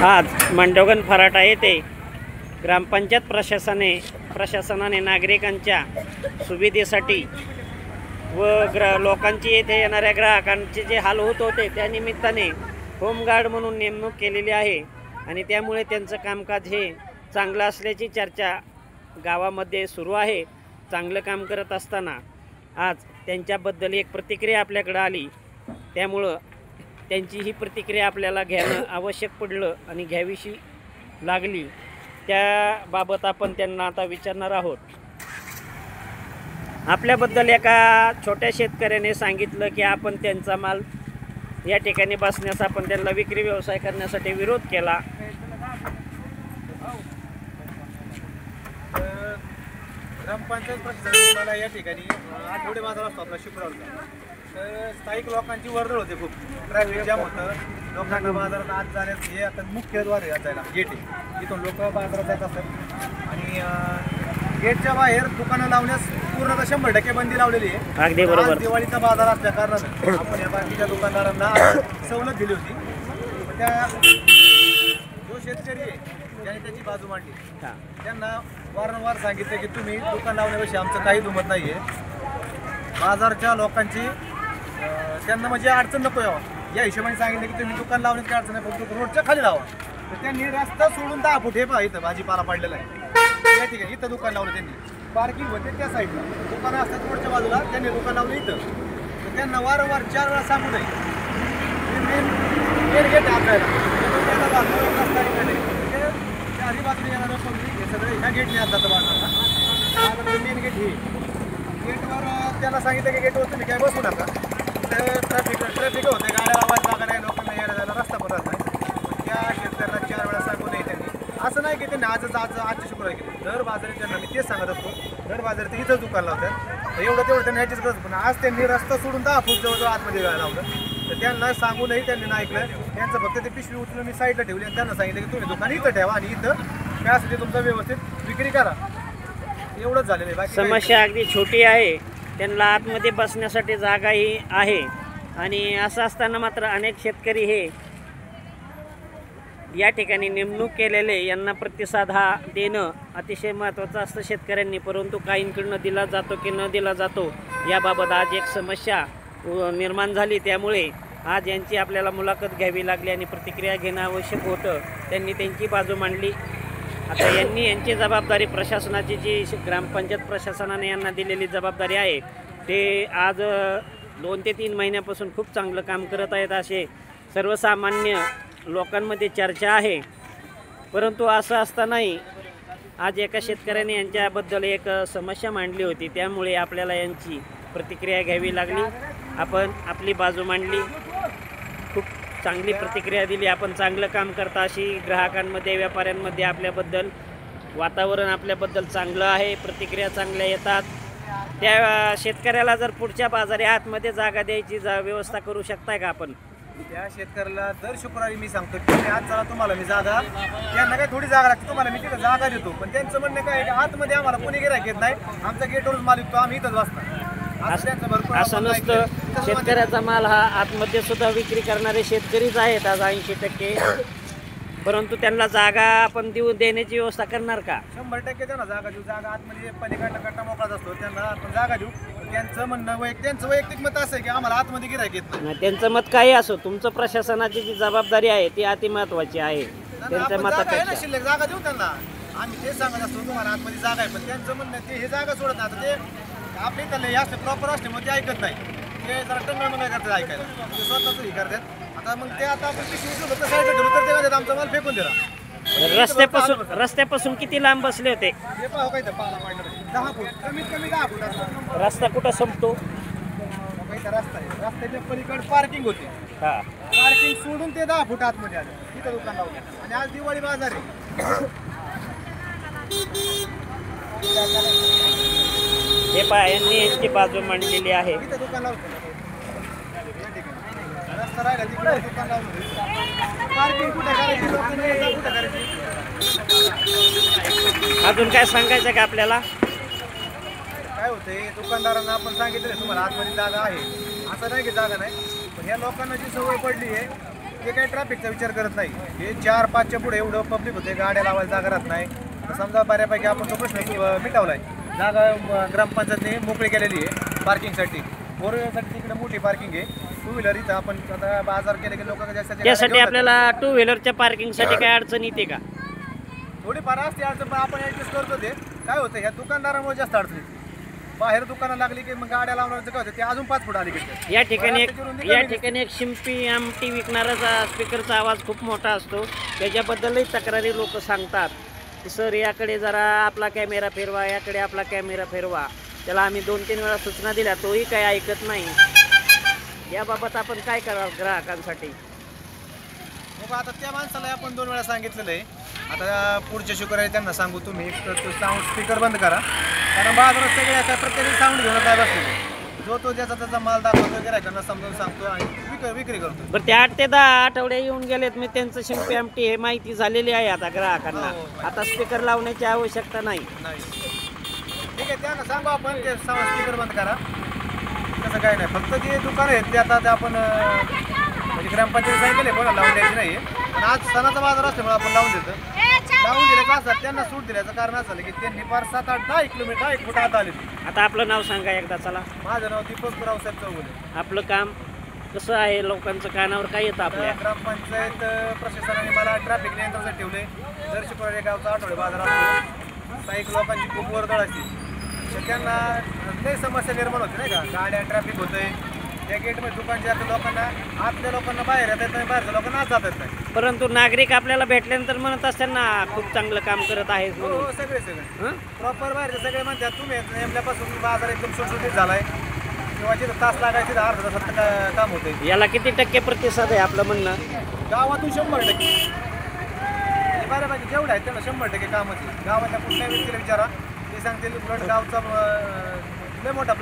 आज मांडवगण फराटा येथे ग्रामपंचायत प्रशासनाने नागरिकांच्या सुविधेसाठी व लोकांची येथे येणाऱ्या ग्राहकांचे जे हाल होत होते त्या निमित्ताने होमगार्ड म्हणून नेमणूक केलेली आहे आणि त्यामुळे त्यांचं कामकाज हे चांगलं असल्याची चर्चा गावामध्ये सुरू आहे। चांगलं काम करत असताना आज त्यांच्याबद्दल एक प्रतिक्रिया आपल्याकडे आली, त्यामुळं त्यांची ही प्रतिक्रिया आपल्याला घेणं आवश्यक पडलं आणि घ्यावीशी लागली। त्याबाबत आपण त्यांना आता विचारणार आहोत। आपल्याबद्दल एका छोट्या शेतकऱ्याने सांगितलं की आपण त्यांचा माल या ठिकाणी बसण्यास आपण त्यांना विक्री व्यवसाय करण्यासाठी विरोध केला। ग्रामपंचायत प्रशासनाने मला या ठिकाणी आठवडे बाजार असतो आपला शुक्रवारचा, तर स्थायिक लोकांची वर्दळ होते, खूप ट्रॅफिक जाम होतं। लोकांना बाजारात आत जाण्यास हे आता मुख्य द्वार आहे, जायला गेट आहे, तिथून लोक बाजारात जात असतात आणि गेटच्या बाहेर दुकानं लावण्यास पूर्णतः 100% बंदी लावलेली आहे। अगदी बरोबर। दिवाळीचा बाजार असल्या कारणानं आपण या बाकीच्या दुकानदारांना सवलत दिली होती। त्या जो शेतकरी आहे ज्याने त्याची बाजू मांडली त्यांना वारंवार सांगितलं की तुम्ही दुकान लावण्याविषयी आमचं काही दुमत नाही आहे। बाजारच्या लोकांची त्यांना म्हणजे अडचण नको यावं या हिशोबाने सांगितलं की तुम्ही दुकान लावण्याची काय अडचण नाही, फक्त रोडच्या खाली लावा। तर त्यांनी रस्ता सोडून 10 फूट हे पहा इथं भाजीपाला पडलेला आहे या ठिकाणी, इथं दुकान लावलं त्यांनी। पार्किंग होते त्या साईडला, दुकानं असतात रोडच्या बाजूला, त्यांनी दुकान लावलं इथं। तर त्यांना वारंवार 4 वेळा सांगू नये मेन गेट आपल्याला चारी बाजूने येणारं पब्लिक हे सगळे ह्या गेटने असतात बाजाराला। मेन गेट हे गेटवर त्यांना सांगितलं की गेटवर तुम्ही काय बसू नका, ट्रॅफिक होते, गाड्या लावायला जागा नाही, लोकांना यायला जायला रस्ता पण राहत नाही। त्या शेतकऱ्यांना 4 वेळा सांगू नये त्यांनी। असं नाही की त्यांनी आजच्या शुक्रवारी केली, दर बाजारी त्यांना मी तेच सांगत असतो, दर बाजारी ते इथंच दुकान लावतात। एवढं तेवढं त्यांनी ह्याचीच गरज, पण आज त्यांनी रस्ता सोडून 10 फूट जवळ आतमध्ये जायला लावलं। तर त्यांना सांगू नाही, त्यांनी नाही ऐकलं। त्यांचं फक्त ते पिशवी उचलून मी साईडला ठेवली आणि त्यांना सांगितलं की तुम्ही दुकान इथं ठेवा आणि इथं काय असेल ते तुमचं व्यवस्थित विक्री करा, एवढंच झालेलं आहे। समस्या अगदी छोटी आहे, त्यांना आतमध्ये बसण्यासाठी जागाही आहे आणि असं असताना मात्र अनेक शेतकरी हे या ठिकाणी नेमणूक केलेले यांना प्रतिसाद हा देणं अतिशय महत्त्वाचं असतं शेतकऱ्यांनी, परंतु काहींकडून दिला जातो की न दिला जातो याबाबत आज एक समस्या निर्माण झाली। त्यामुळे आज यांची आपल्याला मुलाखत घ्यावी लागली आणि प्रतिक्रिया घेणं आवश्यक होतं। त्यांनी त्यांची बाजू मांडली। आता यांची जबाबदारी प्रशासनाची जी ग्रामपंचायत प्रशासनाने यांना दिलेली जबाबदारी आहे ते आज 2 ते 3 महिन्यापासून खूप चांगलं काम करत आहेत असे सर्वसामान्य लोकांमध्ये चर्चा आहे। परंतु असं असतानाही आज एका शेतकऱ्याने यांच्याबद्दल एक समस्या मांडली होती, त्यामुळे आपल्याला यांची प्रतिक्रिया घ्यावी लागली। आपण आपली बाजू मांडली, खूप चांगली प्रतिक्रिया दिली। आपण चांगलं काम करता अशी ग्राहकांमध्ये व्यापाऱ्यांमध्ये आपल्याबद्दल वातावरण आपल्याबद्दल चांगलं आहे, प्रतिक्रिया चांगल्या येतात। त्या शेतकऱ्याला जर पुढच्या बाजारी आतमध्ये जागा द्यायची व्यवस्था करू शकताय का आपण? त्या शेतकऱ्याला दर शुक्रवारी मी सांगतो की आज चला तुम्हाला मी जागा, त्यांना काय थोडी जागा लागते, तुम्हाला मी तिथं जागा देतो, पण त्यांचं म्हणणं काय आहे की आतमध्ये आम्हाला कोणी गिऱ्हाईक येत नाही, आमचा गेटवरच माल विकतो, आम्ही इथंच बसणार। असं नसतं, शेतकऱ्याचा माल हा आतमध्ये सुद्धा विक्री करणारे शेतकरीच आहेत आज 80%, परंतु त्यांना जागा आपण देण्याची व्यवस्था करणार का? 100% त्यांना जागा देऊ, जागा आतमध्ये पलीकडला कट्टा मोकळाच असतो, त्यांना आपण जागा देऊ। त्यांचं म्हणणं त्यांचं वैयक्तिक मत असं आहे की आम्हाला आतमध्ये गिऱ्हाईक येत नाही। त्यांचं मत काही असो, तुमचं प्रशासनाची जी जबाबदारी आहे ती अति महत्त्वाची आहे। त्यांच्या मतापेक्षा शिल्लक जागा देऊ त्यांना, आम्ही तेच सांगत असतो तुम्हाला आतमध्ये जागा आहे, पण त्यांचं म्हणणं ते हे जागा सोडत नाही। ते आपले त्याला हे असते प्रॉपर असते, मग ते ऐकत नाही, ते जरा टंगळ करतात ऐकायला, ते स्वतःच हे करतात। आता मग ते आता आपण पिशवी उचलू तर साईडला ठेवू तर ते म्हणतात आमचा माल फेकून दिला। रस्त्यापासून किती लांब बसले होते? हे पाहू काय 10 फूट, कमीत कमी 10 फूट असतो। रस्ता कुठं संपतो? रस्ता आहे, रस्त्याच्या पलीकडे पार्किंग होती, पार्किंग सोडून ते 10 फूट आतमध्ये आले, तिथं दुकान लावलं। आणि आज दिवाळी बाजार आहे, हे पहा यांनी यांची बाजू मांडलेली आहे। तिथं दुकान लावलं, रस्ता राहिला तिकडे दुकान लावलं, पार्किंग कुठे करायची, लोकांना कुठे करायची। अजून काय सांगायचं का आपल्याला? काय होते दुकानदारांना आपण सांगितलं तुम्हाला आतमध्ये जागा आहे, असं नाही की जागा नाही, पण या लोकांना जी सवय पडली आहे ते काही ट्रॅफिकचा विचार करत नाही. हे 4-5च्या पुढे एवढं पब्लिक होते, गाड्या लावायला जागा राहत नाही. तर समजा बऱ्यापैकी आपण तो प्रश्न मिटवलाय. जागा ग्रामपंचायतने मोकळी केलेली आहे पार्किंगसाठी. फोर व्हीलरसाठी तिकडे मोठी पार्किंग आहे. टू व्हीलर इथं आपण आता बाजार केले की लोक त्यासाठी आपल्याला टू व्हीलरच्या पार्किंगसाठी काय अडचण येते का? थोडीफार असते अडचण, पण आपण ॲडजस्ट करतो. ते काय होतं, ह्या दुकानदारामुळे जास्त अडचण येते. बाहेर दुकानं लागली की मग गाड्या लावण्याचं काय होतं, ते अजून 5 फूट आली की या ठिकाणी एक शिंपी आमटी विकणाराचा स्पीकरचा आवाज खूप मोठा असतो. त्याच्याबद्दलही तक्रारी लोक सांगतात की सर याकडे जरा आपला कॅमेरा फिरवा, याकडे आपला कॅमेरा फिरवा. त्याला आम्ही 2-3 वेळा सूचना दिल्या, तोही काही ऐकत नाही. याबाबत आपण काय कराल ग्राहकांसाठी? मग आता त्या माणसाला आपण 2 वेळा सांगितलेलं आहे. आता पुढच्या शुक्रवारी त्यांना सांगू तुम्ही साऊंड स्पीकर बंद करा, कारण बाजारात सगळे आता प्रत्येक साऊंड घेऊन काय बसले. जो तो ज्याचा त्याचा माल दाखवतो, गिरायकांना समजावून सांगतो आणि विक्री करतो. बरं, ते 8 ते 10 आठवडे येऊन गेलेत. मी त्यांचं शिंपी आमटी हे माहिती झालेली आहे आता ग्राहकांना. आता स्पीकर लावण्याची आवश्यकता नाही. ठीक आहे, त्यांना सांगू आपण ते साऊंड स्पीकर बंद करा. तसं काय नाही, फक्त जे दुकान आहेत ते आता ते आपण म्हणजे ग्रामपंचायत सांगितले कोणाला लावून द्यायची नाही. पण आज सणाचा बाजार असल्यामुळे आपण लावून देतो. लावून दिल्याचं असतात त्यांना सूट दिल्याचं कारण असं की त्यांनी फार 7-8-10 किलोमीटर 1 फूट आत आले. आता आपलं नाव सांगा एकदा चला. माझं नाव दीपक रावसाहेब चौगुले. आपलं काम कसं आहे, लोकांचं कानावर काय येतं आपल्या? ग्रामपंचायत प्रशासनाने मला ट्रॅफिक नियंत्रणासाठी ठेवले. दर शुक्रवारी गावचा आठवडे बाजार असतो. काही लोकांची खूप वर्दळ असते, तर त्यांना लई समस्या निर्माण होते नाही का. गाड्या ट्रॅफिक होतंय, त्या गेटमध्ये दुकानच्या लोकांना, आतल्या लोकांना बाहेर येत नाही, बाहेरच्या लोकांना आत जात नाही. परंतु नागरिक आपल्याला भेटल्यानंतर म्हणत असतात ना खूप चांगलं काम करत आहे हो, सगळे प्रॉपर बाहेरचे सगळे म्हणतात तुम्ही नेमल्यापासून बाजार एकदम सुटसुटीत झालाय. किंवा जिथं तास लागायचे 10 तासात काम होते. याला किती टक्के प्रतिसाद आहे आपलं म्हणणं? गावातून 100%. बऱ्यापैकी जेवढं आहे त्यांना 100% कामच आहे. गावातल्या कुठल्याही व्यक्तीला विचारा, ते सांगतील उलट गावचा लय मोठा